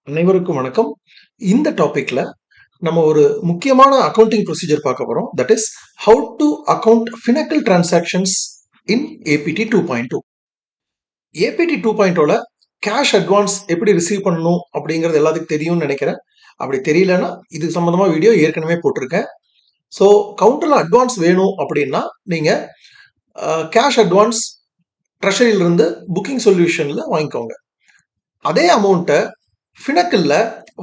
அனைவருக்கும் வணக்கம். இந்த டாபிக்ல நம்ம ஒரு முக்கியமான அக்கவுண்டிங் ப்ரொசீஜர் பார்க்க போறோம். That is how to account Finacle transactions in APT 2.2. APT 2.0ல கேஷ் அட்வான்ஸ் எப்படி ரிசீவ் பண்ணணும் அப்படிங்கிறது எல்லாத்துக்கும் தெரியும்னு நினைக்கிறேன். அப்படி தெரியலன்னா இது சம்பந்தமா வீடியோ ஏற்கனவே போட்டிருக்கேன். ஸோ கவுண்டர்ல அட்வான்ஸ் வேணும் அப்படின்னா நீங்க கேஷ் அட்வான்ஸ் ட்ரெஷரியிலிருந்து புக்கிங் சொல்யூஷன்ல வாங்கிக்கோங்க. அதே அமௌண்ட்டை ஃபினக்கிள்ல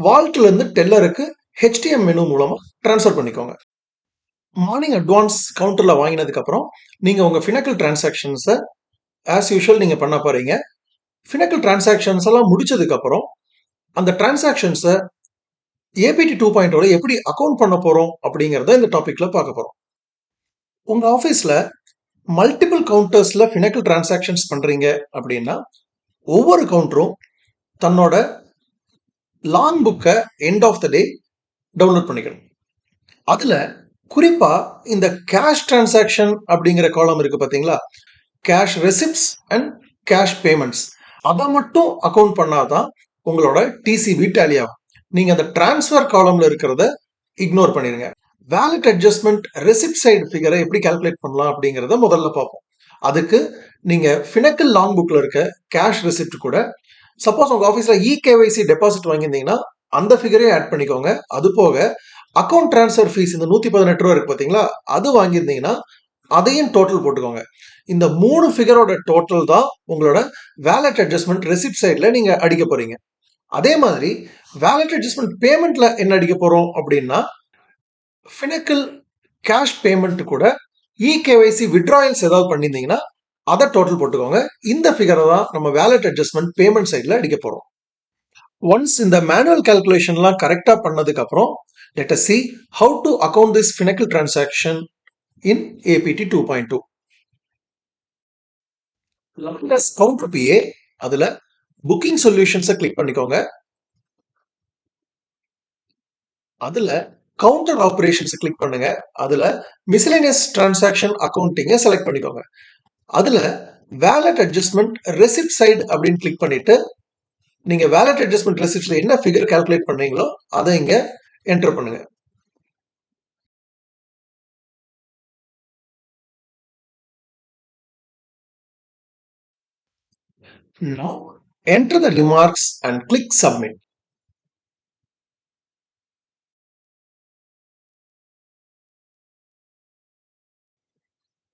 வால்ட்ல இருந்து டெல்லருக்கு ஹெச்டிஎம் மெனு மூலமா ட்ரான்ஸ்ஃபர் பண்ணிக்கோங்க. மார்னிங் அட்வான்ஸ் கவுண்டர்ல வாங்கினதுக்கு அப்புறம் நீங்க உங்க ஃபினக்கிள் டிரான்சாக்ஷன்ஸை ஆஸ் யூஷுவல் நீங்க பண்ண போறீங்க. ஃபினக்கிள் டிரான்சாக்ஷன்ஸ் எல்லாம் முடிச்சதுக்கு அப்புறம் அந்த டிரான்சாக்ஷன்ஸை ஏபிடி 2.0 எப்படி அக்கவுண்ட் பண்ண போறோம் அப்படிங்கறத இந்த டாபிக்ல பார்க்க போறோம். உங்க ஆஃபீஸ்ல மல்டிபிள் கவுண்டர்ஸ்ல ஃபினக்கிள் டிரான்சாக்ஷன்ஸ் பண்றீங்க அப்படின்னா ஒவ்வொரு கவுண்டரும் தன்னோட லாங் புக்கை end of the day download பண்ணிக்கணும். அதுல குறிப்பா இந்த கேஷ் டிரான்சாக்ஷன் அப்படிங்கிற காலம் இருக்கு பாத்தீங்களா, cash receipts and cash payments, அதை மட்டும் அக்கவுண்ட் பண்ணாதான் உங்களோட டிசிபி டேலி ஆகும். நீங்க அந்த டிரான்ஸ்ஃபர் காலம்ல இருக்கிறத இக்னோர் பண்ணிருங்க. வேலட் அட்ஜஸ்ட்மெண்ட் ரெசிப்ட் சைடு ஃபிகரை எப்படி கால்குலேட் பண்ணலாம் அப்படிங்கிறத முதல்ல பார்ப்போம். அதுக்கு நீங்க ஃபினக்கிள் லாங் புக்ல இருக்க கேஷ் ரெசிப்ட் கூட சப்போஸ் உங்க ஆஃபீஸ்ல இகேவைசி டெபாசிட் வாங்கியிருந்தீங்கன்னா அந்த ஃபிகரையும் ஆட் பண்ணிக்கோங்க. அது போக அக்கௌண்ட் டிரான்ஸ்ஃபர் ஃபீஸ் இந்த 118 ரூபா இருக்கு பாத்தீங்களா, அது வாங்கியிருந்தீங்கன்னா அதையும் டோட்டல் போட்டுக்கோங்க. இந்த 3 ஃபிகரோட டோட்டல் தான் உங்களோட வேலட் அட்ஜஸ்ட்மெண்ட் ரெசிப்ட் சைட்ல நீங்க அடிக்க போறீங்க. அதே மாதிரி வேலட் அட்ஜஸ்ட்மெண்ட் பேமெண்ட்ல என்ன அடிக்க போறோம் அப்படின்னா ஃபினக்கிள் கேஷ் பேமெண்ட் கூட இகேவைசி வித்ட்ராயல்ஸ் ஏதாவது பண்ணியிருந்தீங்கன்னா அதை டோட்டல் போட்டுக்கோங்க. இந்த ஃபிகரை தான் நம்ம வேலட் அட்ஜஸ்ட்மெண்ட் பேமெண்ட் சைட்ல அடிக்க போறோம். ஒன்ஸ் இந்த மேனுவல் கால்குலேஷன்லாம் கரெக்டா பண்ணதுக்கு அப்புறம் let us see how to account this Finacle transaction in APT 2.2. let us counter PA அதுல booking solutions கிளிக் பண்ணிக்கோங்க. அதுல counter operations கிளிக் பண்ணுங்க. அதுல miscellaneous transaction accounting செலக்ட் பண்ணிக்கோங்க. அதுல வேலட் அட்ஜஸ்ட்மெண்ட் ரெசிப்ட் சைடு அப்படின்னு கிளிக் பண்ணிட்டு நீங்க வேலட் அட்ஜஸ்ட்மெண்ட் ரெசிப்ட்ஸ்ல என்ன ஃபிகர் கால்குலேட் பண்ணீங்களோ அதை இங்க என்டர் பண்ணுங்க. Now enter the remarks and click submit.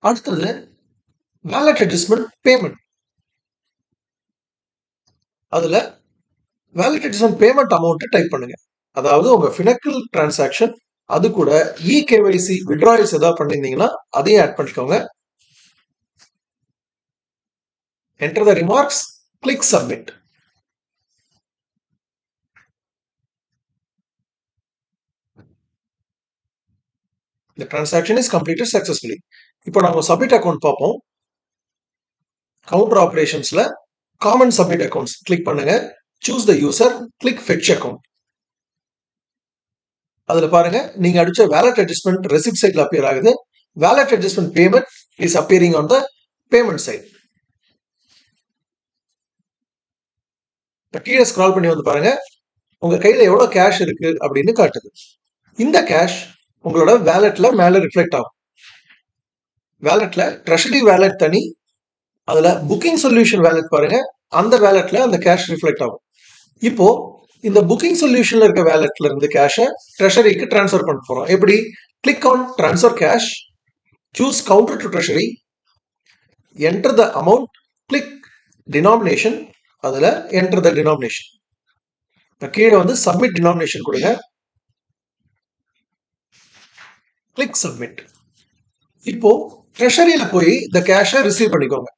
அடுத்தது வேலட் அட்ஜஸ்ட்மெண்ட் பேமெண்ட். அதுல wallet adjustment payment amount type பண்ணுங்க. அதாவது உங்க ஃபினக்கிள் டிரான்சாக்ஷன் அது கூட இகேவைசி வித்ட்ராயல்ஸ் ஏதாவது பண்ணிருந்தீங்கன்னா அதையும் ஆட் பண்ணிக்கோங்க. enter the remarks, click submit. The transaction is completed successfully. இப்போ நம்ம சப்மிட் அக்கவுண்ட் பார்ப்போம். கவுண்டர் ஆபரேஷன்ஸ்ல காமன் சப்மிட் அக்கவுண்ட்ஸ் கிளிக் பண்ணுங்க. Choose the user, click fetch account. அதுல பாருங்க நீங்க அடிச்ச வேலட் அட்ஜஸ்ட்மெண்ட் ரெசிப்ட் சைட்ல அப்பியர் ஆகுது. Wallet adjustment payment is appearing on the payment side. கீழே ஸ்க்ரால் பண்ணி வந்து பாருங்க, உங்க கையில எவ்வளவு கேஷ் இருக்கு அப்படின்னு காட்டுது. இந்த கேஷ் உங்களோட வேலட்ல மேல ரிஃப்ளெக்ட் ஆகும். வேலட்ல ட்ரெஷரி வேலட் தனி, அதுல புக்கிங் சொல்யூஷன் வேலட் பாருங்க, அந்த வேலட்ல அந்த கேஷ் ரிஃப்ளெக்ட் ஆகும். இப்போ இந்த புக்கிங் சொல்யூஷன்ல இருக்க வேலட்ல இருந்து கேஷை ட்ரெஷரிக்கு டிரான்ஸ்ஃபர் பண்ண போறோம். எப்படி? Click on transfer cash, choose counter to treasury, enter the amount, click denomination, அதுல என்டர் த டினாமினேஷன். கீழே வந்து சப்மிட் டினாமினேஷன் கொடுங்க, கிளிக் சப்மிட். இப்போ ட்ரெஷரியில போய் இந்த கேஷை ரிசீவ் பண்ணிக்கோங்க.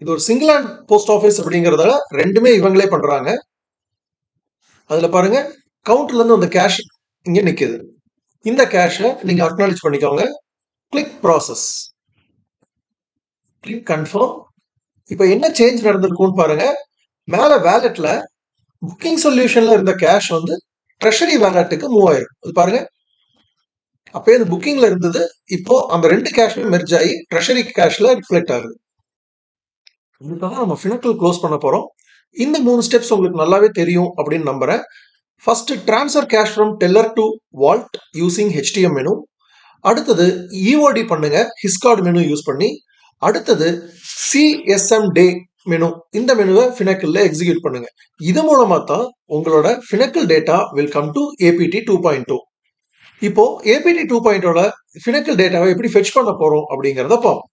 இது ஒரு சிங்கிள் ஹேண்ட் போஸ்ட் ஆஃபீஸ் அப்படிங்கறதால ரெண்டுமே இவங்களே பண்றாங்க. அதுல பாருங்க கவுண்டர்ல இருந்து அந்த கேஷ் இங்க நிக்குது. இந்த கேஷை நீங்க அக்னாலஜ் பண்ணிக்கோங்க. Click process, click confirm. இப்போ என்ன சேஞ்ச் நடந்திருக்கும்னு பாருங்க. மேல வேலட்ல புக்கிங் சொல்யூஷன்ல இருந்த கேஷ் வந்து ட்ரெஷரி வேலட்டுக்கு மூவ் ஆயிரும். அது பாருங்க, அப்போ இந்த புக்கிங்ல இருந்தது இப்போ அந்த ரெண்டு கேஷ்மே மெர்ஜ் ஆகி ட்ரெஷரி கேஷ்ல ரிஃப்ளெக்ட் ஆகுது. இதுக்காக நம்ம ஃபினக்கிள் க்ளோஸ் பண்ண போறோம். இந்த 3 ஸ்டெப்ஸ் உங்களுக்கு நல்லாவே தெரியும் அப்படின்னு நம்புறேன். First transfer cash from teller to vault using HTM menu. அடுத்தது EOD பண்ணுங்க ஹிஸ்கார்ட் மெனு யூஸ் பண்ணி. அடுத்தது CSM டே மெனு, இந்த மெனுவை ஃபினக்கிள்ல எக்ஸிக்யூட் பண்ணுங்க. இது மூலமா தான் உங்களோட Finacle data will come to APT 2.2. இப்போ APT 2.0ல ஃபினக்கிள் டேட்டாவை எப்படி ஃபெட்ச் பண்ண போறோம் அப்படிங்கறத பார்ப்போம்.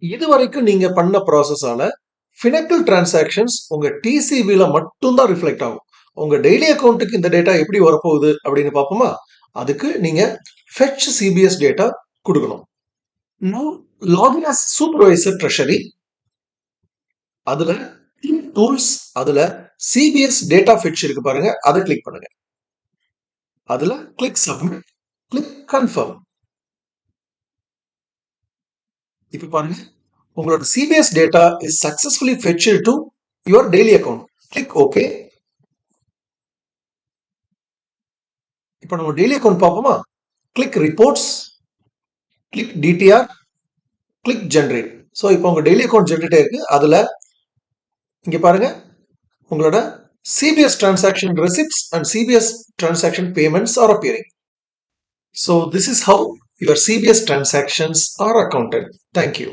இதுவரைக்கும் நீங்க பண்ண ப்ராசஸால ஃபினக்கிள் டிரான்சாக்ஷன்ஸ் உங்க TCBல மட்டும்தான் ரிஃப்ளெக்ட் ஆகும். உங்க டெய்லி அக்கௌண்ட்டுக்கு இந்த டேட்டா எப்படி வரப்போகுது அப்படின்னு பார்ப்போமா? அதுக்கு நீங்க fetch CBS டேட்டா கொடுக்கணும். Now login as supervisor treasury. அதுல டூல்ஸ், அதுல CBS டேட்டா fetch இருக்கு பாருங்க, அதை கிளிக் பண்ணுங்க. அதுல கிளிக் சப்மிட், கிளிக் கன்ஃபர்ம். இப்ப பாருங்க, உங்களோட CBS data is successfully fetched to your daily account. Click okay. இப்போ நம்ம டெய்லி அக்கௌண்ட் பார்ப்போமா? Click reports, click DTR, click generate. So இப்போ உங்க டெய்லி அக்கௌண்ட் ஜென்ரேட் ஆயிருக்கு. அதுல இங்க பாருங்க, உங்களோட CBS transaction receipts and CBS transaction payments are appearing. So this is how your CBS transactions are accounted. Thank you.